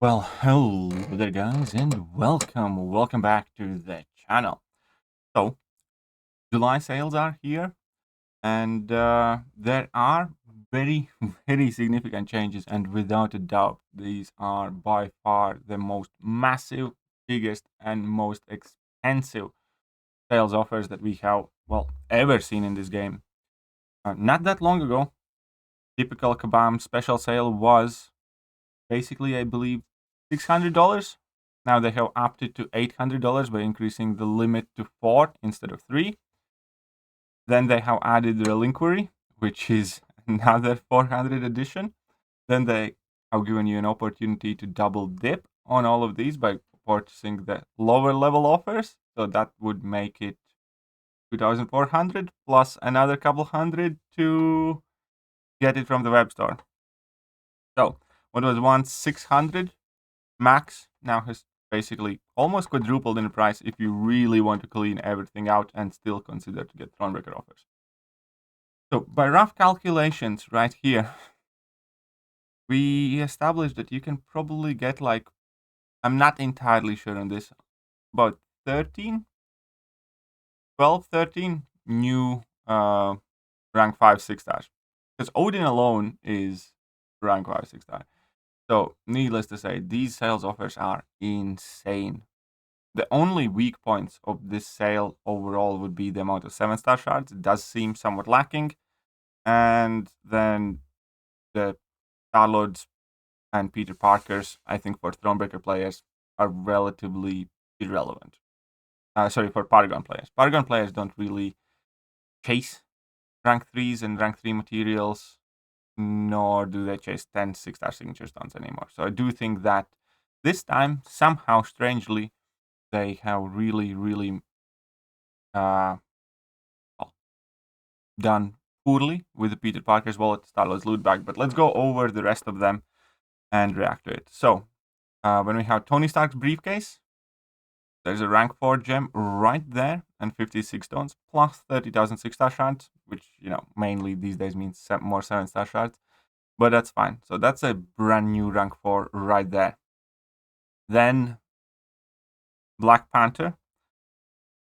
Well, hello there guys and welcome back to the channel. So, July sales are here and there are very very significant changes, and without a doubt these are by far the most massive, biggest and most expensive sales offers that we have ever seen in this game. Not that long ago, typical Kabam special sale was basically, I believe, $600. Now they have upped it to $800 by increasing the limit to 4 instead of 3. Then they have added Reliquary, which is another 400 addition. Then they have given you an opportunity to double dip on all of these by purchasing the lower level offers. So that would make it 2,400 plus another couple hundred to get it from the web store. So what was once 600 max now has basically almost quadrupled in price if you really want to clean everything out and still consider to get Thronebreaker offers. So by rough calculations right here, we established that you can probably get, like, I'm not entirely sure on this, about 13 new rank 5 6 stars, because Odin alone is rank 5 6 star. So needless to say, these sales offers are insane. The only weak points of this sale overall would be the amount of 7-star shards. It does seem somewhat lacking. And then the Star-Lords and Peter Parkers, I think for Thronebreaker players, are relatively irrelevant. For Paragon players. Paragon players don't really chase rank 3s and rank 3 materials, nor do they chase 10 6-star signature stones anymore. So I do think that this time, somehow, strangely, they have really done poorly with the Peter Parker's wallet, Star-Lord's loot bag. But let's go over the rest of them and react to it. So, when we have Tony Stark's briefcase, there's a rank 4 gem right there and 56 stones plus 30,000 6-star shards, which, mainly these days means more 7-star shards. But that's fine. So that's a brand new rank 4 right there. Then Black Panther.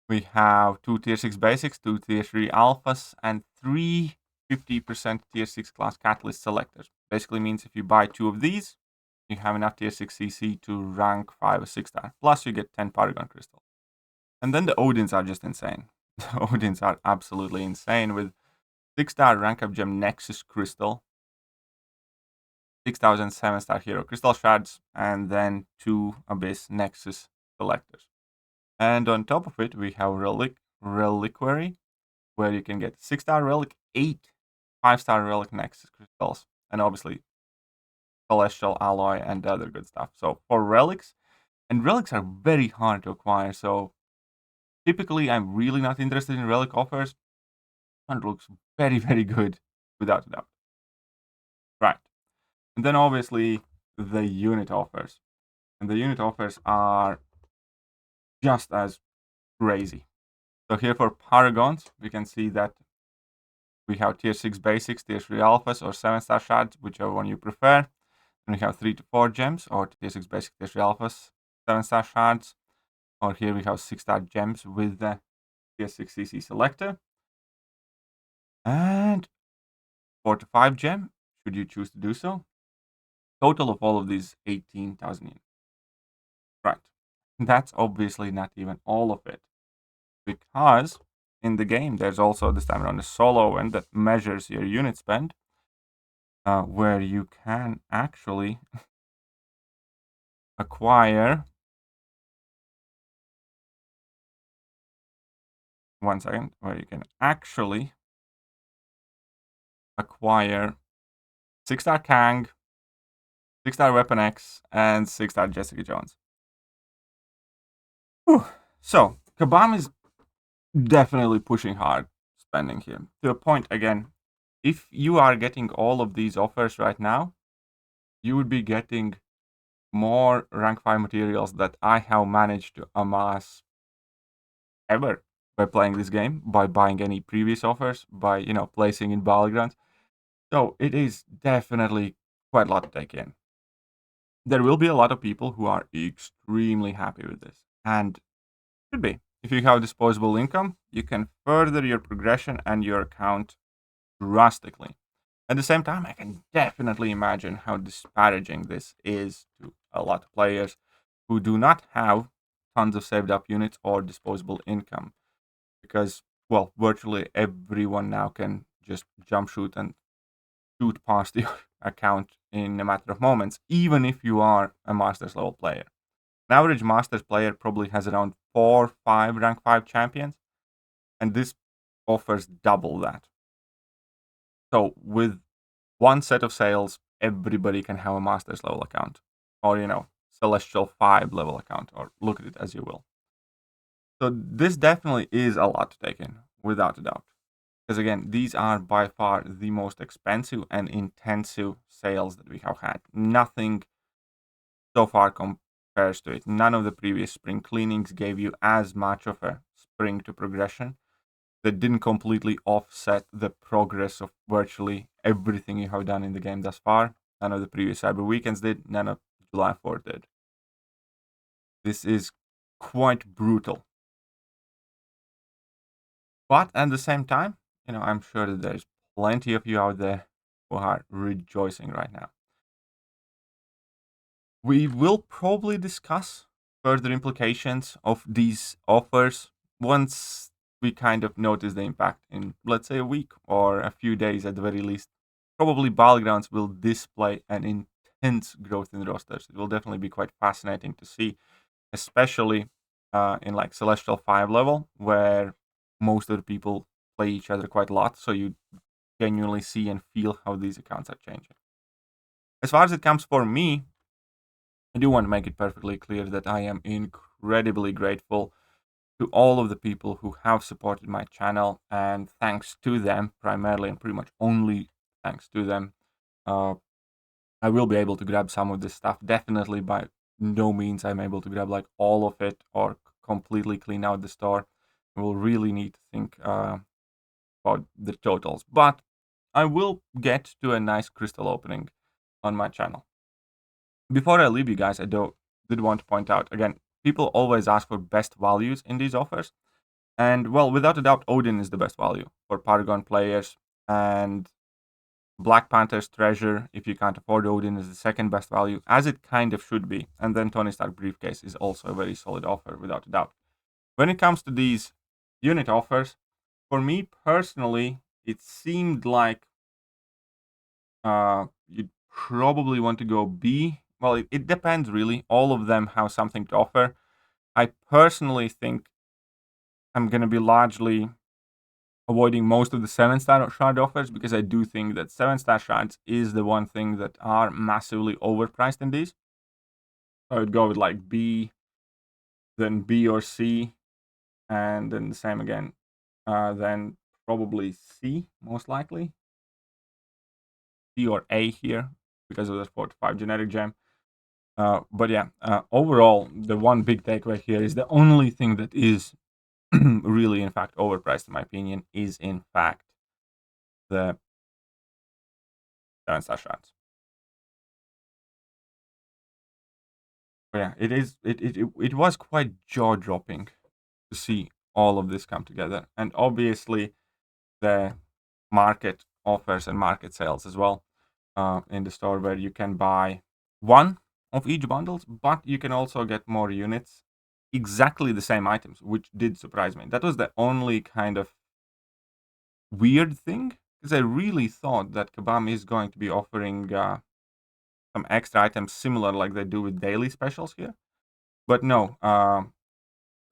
We have 2 tier 6 basics, 2 tier 3 alphas, and 3 50% tier 6 class catalyst selectors. Basically means if you buy 2 of these, you have enough tier 6 CC to rank 5 or 6 star. Plus you get 10 Paragon crystals. And then the Odins are just insane. The Odins are absolutely insane with 6-star rank up gem Nexus crystal, 6,000 7-star hero crystal shards, and then 2 Abyss Nexus selectors. And on top of it, we have Reliquary, where you can get 6-star relic, 8 5-star relic Nexus crystals, and obviously celestial alloy and other good stuff. So for relics, and relics are very hard to acquire, so typically I'm really not interested in relic offers. One looks very good, without a doubt. Right. And then obviously the unit offers. And the unit offers are just as crazy. So here for Paragons, we can see that we have tier 6 basics, tier 3 alphas, or 7-star shards, whichever one you prefer. And we have 3 to 4 gems, or tier 6 basic, tier 3 alphas, 7-star shards. Or here we have 6-star gems with the tier 6 CC selector. And 4 to 5 gem, should you choose to do so. Total of all of these, 18,000 units. Right. That's obviously not even all of it, because in the game there's also this time around a solo event that measures your unit spend, where you can actually acquire, where you can actually acquire 6-star Kang, 6-star Weapon X, and 6-star Jessica Jones. Whew. So Kabam is definitely pushing hard spending here, to a point. Again, if you are getting all of these offers right now, you would be getting more rank 5 materials that I have managed to amass ever by playing this game, by buying any previous offers, by placing in battlegrounds. So it is definitely quite a lot to take in. there will be a lot of people who are extremely happy with this, and should be. If you have disposable income, you can further your progression and your account drastically. At the same time, I can definitely imagine how disparaging this is to a lot of players who do not have tons of saved up units or disposable income, because, well, virtually everyone now can just jump shoot and shoot past your account in a matter of moments, even if you are a Masters level player. An average Masters player probably has around 4, 5 rank 5 champions, and this offers double that. So with one set of sales, everybody can have a Masters level account, or Celestial 5 level account, or look at it as you will. So this definitely is a lot to take in, without a doubt. Because again, these are by far the most expensive and intensive sales that we have had. Nothing so far compares to it. None of the previous spring cleanings gave you as much of a spring to progression. That didn't completely offset the progress of virtually everything you have done in the game thus far. None of the previous Cyber Weekends did. None of July 4th did. This is quite brutal. But at the same time, I'm sure that there's plenty of you out there who are rejoicing right now. We will probably discuss further implications of these offers once we kind of notice the impact in, let's say, a week or a few days at the very least. Probably Battlegrounds will display an intense growth in rosters. It will definitely be quite fascinating to see, especially in like Celestial 5 level, where most of the people play each other quite a lot, so you genuinely see and feel how these accounts are changing. As far as it comes for me, I do want to make it perfectly clear that I am incredibly grateful to all of the people who have supported my channel, and thanks to them, primarily and pretty much only thanks to them, I will be able to grab some of this stuff. Definitely by no means I'm able to grab like all of it or completely clean out the store. We'll really need to think about the totals, but I will get to a nice crystal opening on my channel. Before I leave you guys, did want to point out again, people always ask for best values in these offers. And well, without a doubt, Odin is the best value for Paragon players, and Black Panther's Treasure, if you can't afford Odin, is the second best value, as it kind of should be. And then Tony Stark Briefcase is also a very solid offer, without a doubt. When it comes to these unit offers, for me personally, it seemed like you'd probably want to go B. Well, it depends really. All of them have something to offer. I personally think I'm going to be largely avoiding most of the 7-star shard offers, because I do think that 7-star shards is the one thing that are massively overpriced in these. I would go with like B, then B or C, and then the same again. Then probably C, most likely. C or A here, because of the 4 to 5 generic gem. But yeah, overall, the one big takeaway here is the only thing that is really, in fact, overpriced, in my opinion, is in fact the 7-star shards. But yeah, it was quite jaw-dropping to see all of this come together, and obviously the market offers and market sales as well in the store, where you can buy one of each bundles, but you can also get more units, exactly the same items, which did surprise me. That was the only kind of weird thing, because I really thought that Kabam is going to be offering some extra items similar like they do with daily specials here. But no,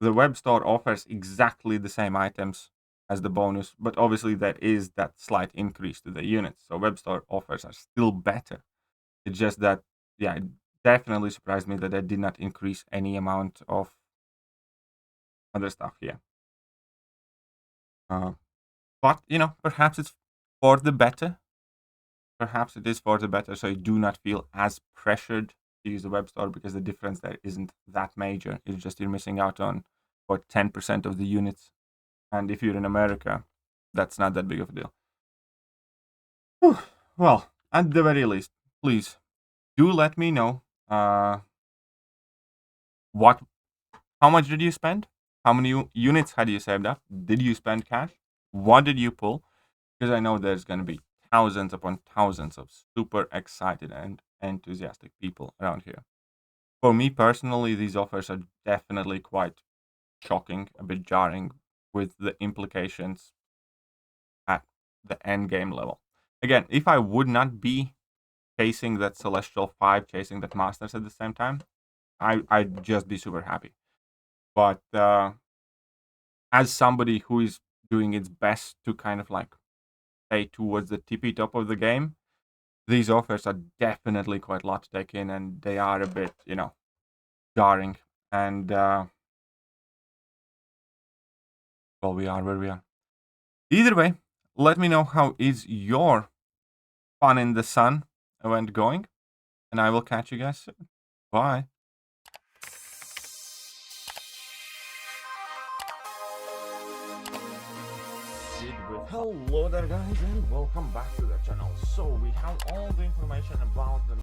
the web store offers exactly the same items as the bonus, but obviously there is that slight increase to the units. So web store offers are still better. It's just that, yeah, it definitely surprised me that they did not increase any amount of other stuff here. But, perhaps it's for the better. Perhaps it is for the better, so you do not feel as pressured to use the web store, because the difference there isn't that major. It's just you're missing out on about 10% of the units. And if you're in America, that's not that big of a deal. Whew. Well, at the very least, please do let me know what? How much did you spend? How many units had you saved up? Did you spend cash? What did you pull? Because I know there's going to be thousands upon thousands of super excited and enthusiastic people around here. For me personally, these offers are definitely quite shocking, a bit jarring with the implications at the end game level. Again, if I would not be chasing that Celestial 5, chasing that Masters at the same time, I'd just be super happy. But as somebody who is doing its best to kind of like stay towards the tippy top of the game, these offers are definitely quite a lot to take in, and they are a bit, jarring. And well, we are where we are. Either way, let me know how is your fun in the sun event going, and I will catch you guys soon. Bye. Hello there guys and welcome back to the channel. So we have all the information about the